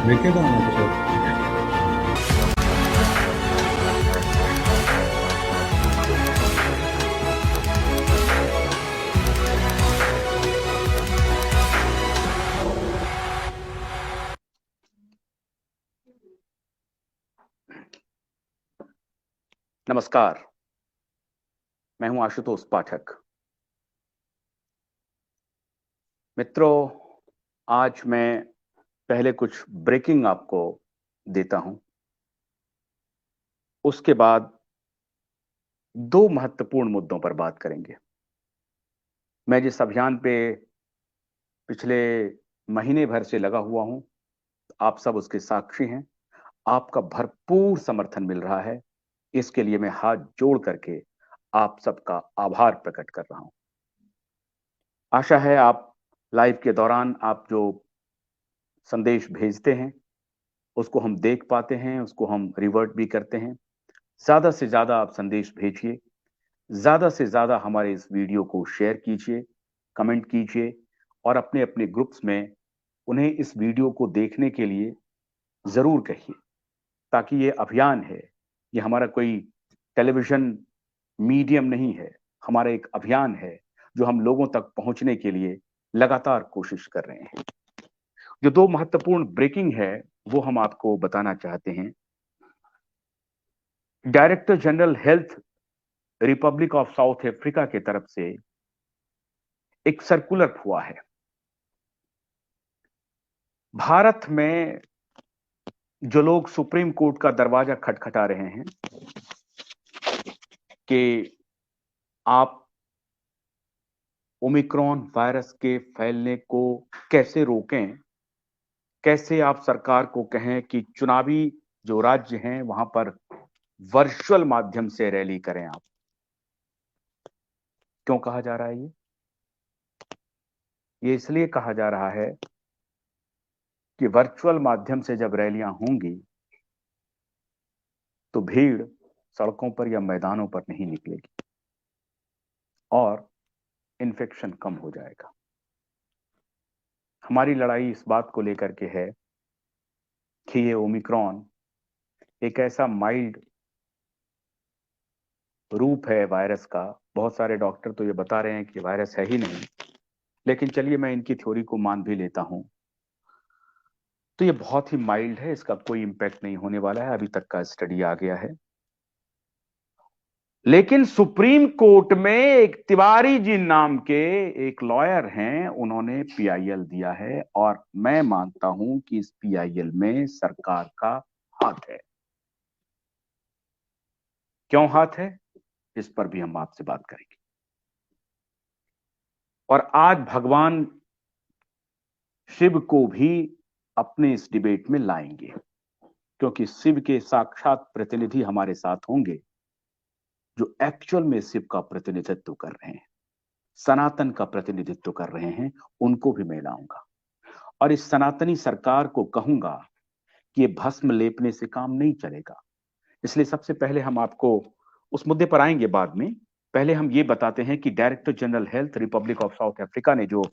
देखेगा ना एपिसोड। नमस्कार। मैं हूं आशुतोष पाठक। मित्रों, आज मैं पहले कुछ ब्रेकिंग आपको देता हूं। उसके बाद दो महत्वपूर्ण मुद्दों पर बात करेंगे। मैं जिस अभियान पे पिछले महीने भर से लगा हुआ हूं, आप सब उसके साक्षी हैं। आपका भरपूर समर्थन मिल रहा है। इसके लिए मैं हाथ जोड़ करके आप सबका आभार प्रकट कर रहा हूं। आशा है आप लाइव के दौरान आप जो संदेश भेजते हैं उसको हम देख पाते हैं, उसको हम रिवर्ट भी करते हैं। ज्यादा से ज्यादा आप संदेश भेजिए, ज्यादा से ज्यादा हमारे इस वीडियो को शेयर कीजिए, कमेंट कीजिए और अपने अपने ग्रुप्स में उन्हें इस वीडियो को देखने के लिए जरूर कहिए, ताकि ये अभियान है, ये हमारा कोई टेलीविजन मीडियम नहीं है, हमारा एक अभियान है जो हम लोगों तक पहुंचने के लिए लगातार कोशिश कर रहे हैं। जो दो महत्वपूर्ण ब्रेकिंग है वो हम आपको बताना चाहते हैं। Director general health Republic of south Africa की तरफ से एक सर्कुलर हुआ है। भारत में जो लोग सुप्रीम कोर्ट का दरवाजा खटखटा रहे हैं कि आप ओमिक्रॉन वायरस के फैलने को कैसे रोकें, कैसे आप सरकार को कहें कि चुनावी जो राज्य हैं वहां पर वर्चुअल माध्यम से रैली करें। आप क्यों कहा जा रहा है ये इसलिए कहा जा रहा है कि वर्चुअल माध्यम से जब रैलियां होंगी तो भीड़ सड़कों पर या मैदानों पर नहीं निकलेगी और इन्फेक्शन कम हो जाएगा। हमारी लड़ाई इस बात को लेकर के है कि ये ओमिक्रॉन एक ऐसा माइल्ड रूप है वायरस का। बहुत सारे डॉक्टर तो ये बता रहे हैं कि वायरस है ही नहीं, लेकिन चलिए मैं इनकी थ्योरी को मान भी लेता हूं। तो ये बहुत ही माइल्ड है, इसका कोई इंपैक्ट नहीं होने वाला है, अभी तक का स्टडी आ गया है। लेकिन सुप्रीम कोर्ट में एक तिवारी जी नाम के एक लॉयर हैं, उन्होंने पीआईएल दिया है और मैं मानता हूं कि इस पीआईएल में सरकार का हाथ है। क्यों हाथ है, इस पर भी हम आपसे बात करेंगे। और आज भगवान शिव को भी अपने इस डिबेट में लाएंगे, क्योंकि शिव के साक्षात प्रतिनिधि हमारे साथ होंगे जो एक्चुअल में शिव का प्रतिनिधित्व कर रहे हैं, सनातन का प्रतिनिधित्व कर रहे हैं। उनको भी मैं लाऊंगा और इस सनातनी सरकार को कहूंगा कि ये भस्म लेपने से काम नहीं चलेगा। इसलिए सबसे पहले हम आपको उस मुद्दे पर आएंगे बाद में। पहले हम ये बताते हैं कि director general health Republic of south Africa ने जो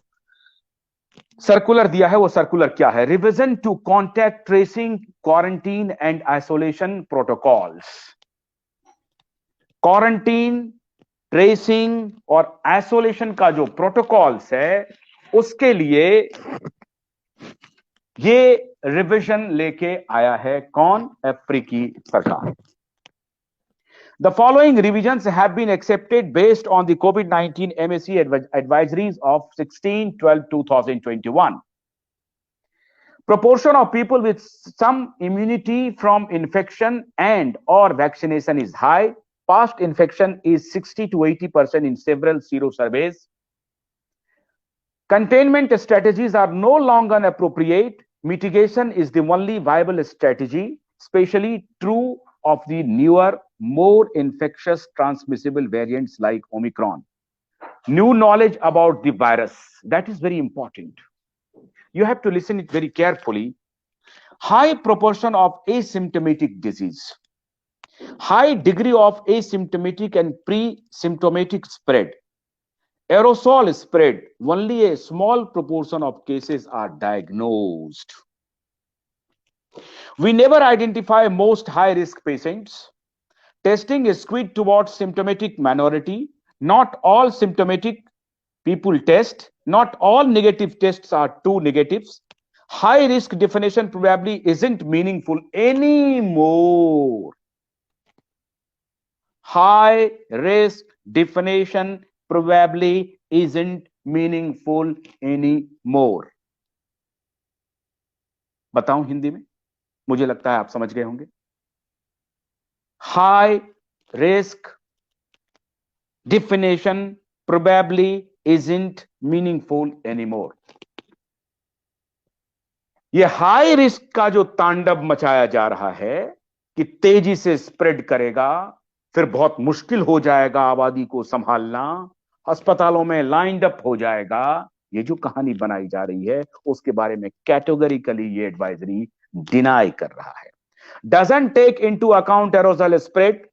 सर्कुलर दिया है वो सर्कुलर क्या है। Revision to contact tracing quarantine and isolation protocols. Quarantine, tracing और आइसोलेशन का जो प्रोटोकॉल्स है उसके लिए ये रिविजन लेके आया है कौन? अफ्रीकी सरकार। The following revisions have been accepted based on the COVID-19 MAC advisories of 16/12/2021. Proportion of people with some immunity from infection and or vaccination is high. Past infection is 60 to 80% in several sero surveys. Containment strategies are no longer appropriate. Mitigation is the only viable strategy, especially true of the newer, more infectious transmissible variants like Omicron. New knowledge about the virus, that is very important. You have to listen it very carefully. High proportion of asymptomatic disease, high degree of asymptomatic and pre-symptomatic spread. Aerosol spread, only a small proportion of cases are diagnosed. We never identify most high risk patients. Testing is skewed towards symptomatic minority. Not all symptomatic people test. Not all negative tests are true negatives. High risk definition probably isn't meaningful anymore. High risk definition probably isn't meaningful anymore. बताऊं हिंदी में? मुझे लगता है आप समझ गए होंगे. High risk definition probably isn't meaningful anymore. ये हाई रिस्क का जो तांडव मचाया जा रहा है कि तेजी से स्प्रेड करेगा, फिर बहुत मुश्किल हो जाएगा आबादी को संभालना, अस्पतालों में लाइंड अप हो जाएगा, ये जो कहानी बनाई जा रही है उसके बारे में कैटेगोरिकली ये एडवाइजरी डिनाई कर रहा है. Doesn't take into account aerosol spread,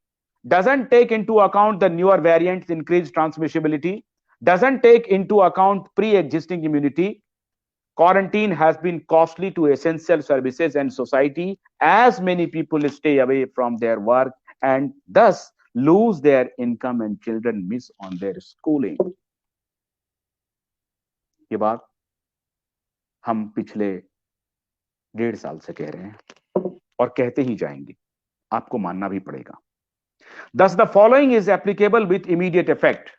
doesn't take into account the newer variants increased transmissibility, doesn't take into account pre-existing immunity. Quarantine has been costly to essential services and society, as many people stay away from their work and thus lose their income and children miss on their schooling. ये बात हम पिछले 1.5 साल से कह रहे हैं और कहते ही जाएंगे, आपको मानना भी पड़ेगा. Thus the following is applicable with immediate effect.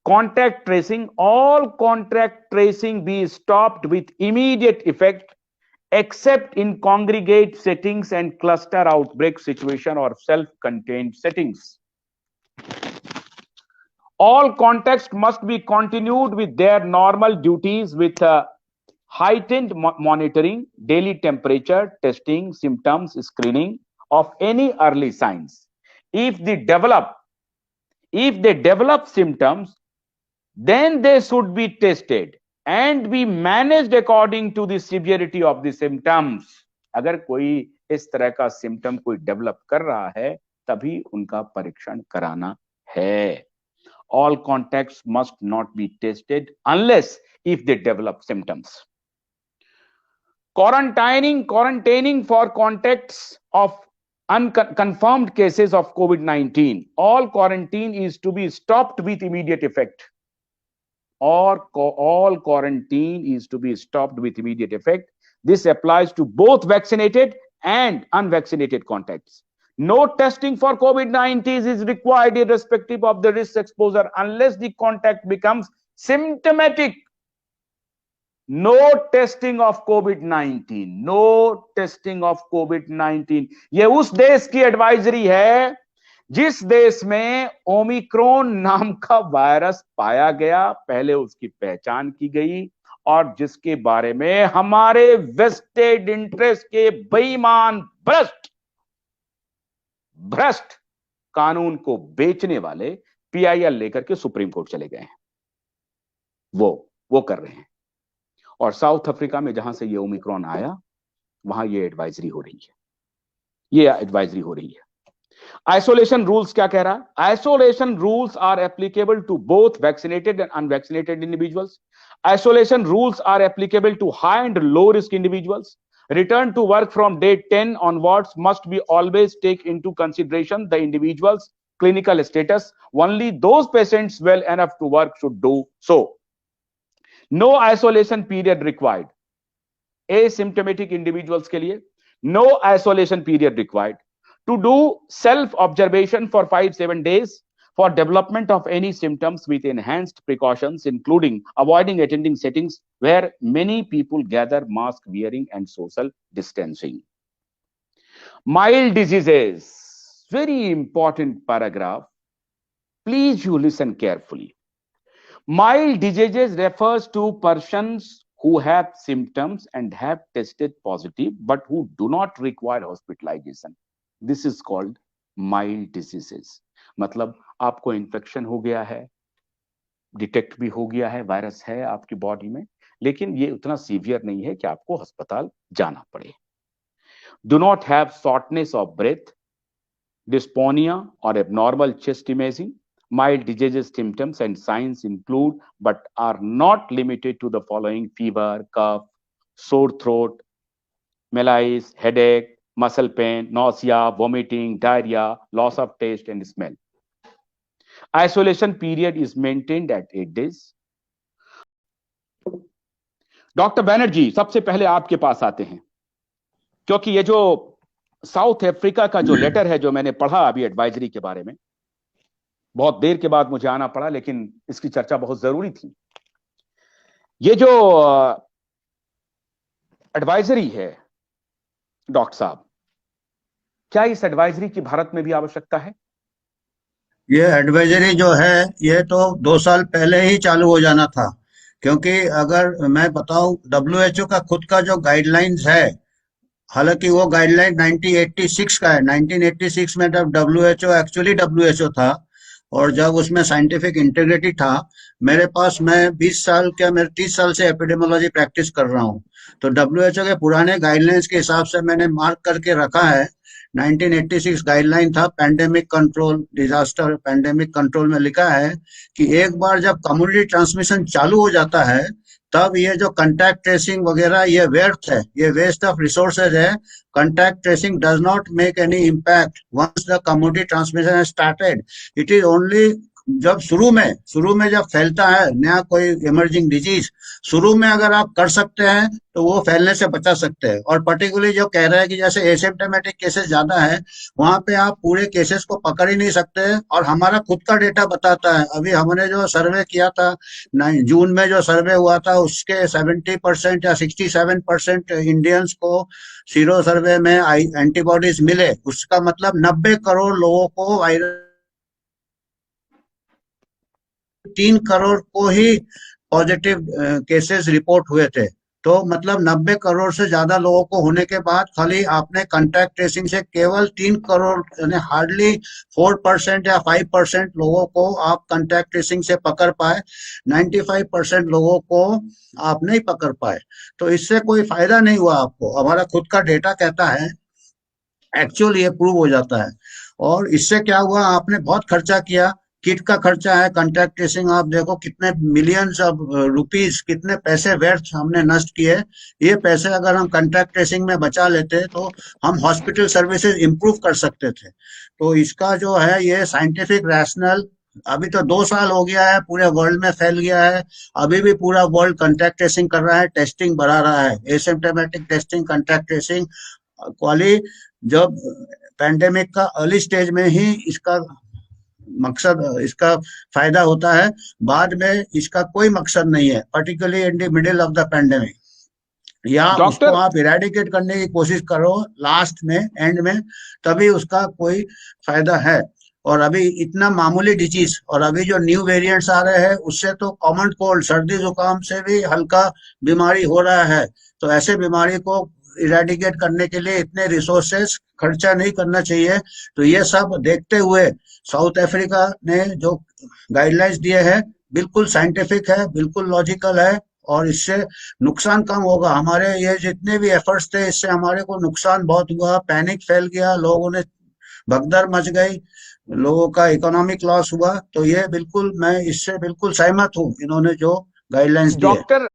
Contact tracing, all contact tracing be stopped with immediate effect except in congregate settings and cluster outbreak situation or self-contained settings. All contacts must be continued with their normal duties with heightened monitoring, daily temperature, testing, symptoms, screening of any early signs. If they develop symptoms, then they should be tested and be managed according to the severity of the symptoms. अगर कोई इस तरह का symptom कोई develop कर रहा है तभी उनका परीक्षण कराना है. All contacts must not be tested unless if they develop symptoms. Quarantining for contacts of unconfirmed cases of COVID-19. All quarantine is to be stopped with immediate effect. All quarantine is to be stopped with immediate effect. This applies to both vaccinated and unvaccinated contacts. No testing for COVID-19 is required irrespective of the risk exposure unless the contact becomes symptomatic. No testing of COVID-19. No testing of COVID-19. ये उस देश की advisory है जिस देश में Omicron नाम का वायरस पाया गया, पहले उसकी पहचान की गई और जिसके बारे में हमारे वेस्टेड इंटरेस्ट के बेईमान भ्रष्ट कानून को बेचने वाले पीआईएल लेकर के सुप्रीम कोर्ट चले गए हैं. वो कर रहे हैं. और साउथ अफ्रीका में जहां से ये ओमिक्रॉन आया वहां ये एडवाइजरी हो रही है. आइसोलेशन रूल्स क्या कह रहा है? Isolation rules are applicable to both vaccinated and unvaccinated individuals. Isolation rules are applicable to high and low risk individuals. Return to work from day 10 onwards must be always take into consideration the individual's clinical status. Only those patients well enough to work should do so. No isolation period required. Asymptomatic individuals के लिए no isolation period required. To do self-observation for 5-7 days for development of any symptoms with enhanced precautions, including avoiding attending settings where many people gather, mask wearing and social distancing. Mild diseases, very important paragraph. Please you listen carefully. Mild diseases refers to persons who have symptoms and have tested positive but who do not require hospitalization. This is called mild diseases. मतलब आपको infection हो गया है, detect भी हो गया है, virus है आपकी बॉडी में, लेकिन ये उतना सीवियर नहीं है कि आपको अस्पताल जाना पड़े. Do not have shortness of breath, dyspnea or abnormal chest imaging. Mild disease symptoms and signs include but are not limited to the following: fever, cough, sore throat, malaise, headache, muscle pain, nausea, vomiting, diarrhea, loss of taste and smell. Isolation period is maintained at 8 days. Doctor Banerjee, सबसे पहले आपके पास आते हैं, क्योंकि ये जो south Africa का जो लेटर है जो मैंने पढ़ा अभी एडवाइजरी के बारे में, बहुत देर के बाद मुझे आना पड़ा, लेकिन इसकी चर्चा बहुत जरूरी थी। ये जो एडवाइजरी है डॉक्टर साहब, क्या इस एडवाइजरी की भारत में भी आवश्यकता है? ये एडवाइजरी जो है ये तो 2 साल पहले ही चालू हो जाना था, क्योंकि अगर मैं बताऊं डब्ल्यूएचओ का खुद का जो गाइडलाइंस है, हालांकि वो गाइडलाइन 1986 का है। 1986 में जब डब्ल्यूएचओ एक्चुअली डब्ल्यूएचओ था और जब उसमें साइंटिफिक इंटीग्रिटी था, मेरे पास मैं 20 साल क्या मेरे 30 साल से एपिडेमोलॉजी प्रैक्टिस कर रहा हूँ, तो डब्ल्यूएचओ के पुराने गाइडलाइंस के हिसाब से मैंने मार्क करके रखा है। 1986 गाइडलाइन था pandemic control, disaster pandemic control में लिखा है कि एक बार जब कम्युनिटी ट्रांसमिशन चालू हो जाता है, तब ये जो कंटैक्ट ट्रेसिंग वगैरह ये व्यर्थ है, ये वेस्ट ऑफ रिसोर्सेज है। contact tracing does not make any impact once the community transmission has started. It is only जब शुरू में जब फैलता है नया कोई इमर्जिंग डिजीज, शुरू में अगर आप कर सकते हैं तो वो फैलने से बचा सकते हैं। और पर्टिकुलरली जो कह रहे हैं कि जैसे एसिम्प्टोमेटिक केसेस ज्यादा है, वहां पे आप पूरे केसेस को पकड़ ही नहीं सकते। और हमारा खुद का डेटा बताता है, अभी हमने जो सर्वे किया था जून में, जो सर्वे हुआ था उसके 70% या 67% इंडियंस को सीरो सर्वे में एंटीबॉडीज मिले। उसका मतलब 90 करोड़ लोगों को वायरस, 3 करोड़ को ही पॉजिटिव केसेस रिपोर्ट हुए थे। तो मतलब 90 करोड़ से ज्यादा लोगों को होने के बाद खाली आपने कंटैक्ट ट्रेसिंग से केवल 3 करोड़ यानी हार्डली 4% या 5% लोगों को आप कंटैक्ट ट्रेसिंग से पकड़ पाए, 95% लोगों को आप नहीं पकड़ पाए। तो इससे कोई फायदा नहीं हुआ आपको, हमारा खुद का डेटा कहता है, एक्चुअल ये प्रूव हो जाता है। और इससे क्या हुआ, आपने बहुत खर्चा किया, किट का खर्चा है, कंटैक्ट ट्रेसिंग आप देखो कितने मिलियंस ऑफ रुपीस, कितने पैसे व्यर्थ हमने नष्ट किए। ये पैसे अगर हम कंटैक्ट ट्रेसिंग में बचा लेते तो हम हॉस्पिटल सर्विसेज इंप्रूव कर सकते थे। तो इसका जो है ये साइंटिफिक रैशनल, अभी तो 2 साल हो गया है, पूरे वर्ल्ड में फैल गया है, अभी भी पूरा वर्ल्ड कंटैक्ट ट्रेसिंग कर रहा है, टेस्टिंग बढ़ा रहा है, एसिम्प्टोमेटिक टेस्टिंग, कंटैक्ट ट्रेसिंग क्वाली। जब पैंडेमिक का अर्ली स्टेज में ही इसका मकसद, इसका फायदा होता है, बाद में इसका कोई मकसद नहीं है, particularly in the middle of the pandemic. या उसको डॉक्टर, आप इरेडिकेट करने की कोशिश करो लास्ट में, एंड में, तभी उसका कोई फायदा है। और अभी इतना मामूली डिजीज, और अभी जो न्यू वेरिएंट्स आ रहे हैं उससे तो कॉमन कोल्ड, सर्दी जुकाम से भी हल्का बीमारी हो रहा है। तो ऐसे बीमारी को इरेडिकेट करने के लिए इतने रिसोर्सेस खर्चा नहीं करना चाहिए। तो ये सब देखते हुए साउथ अफ्रीका ने जो गाइडलाइंस दिए हैं बिल्कुल साइंटिफिक है, बिल्कुल लॉजिकल है, और इससे नुकसान कम होगा। हमारे ये जितने भी एफर्ट्स थे, इससे हमारे को नुकसान बहुत हुआ, पैनिक फैल गया, लोगों ने भगदड़ मच गई, लोगों का इकोनॉमिक लॉस हुआ। तो ये बिल्कुल मैं इससे बिल्कुल सहमत हूँ, इन्होंने जो गाइडलाइंस दिए। डॉक्टर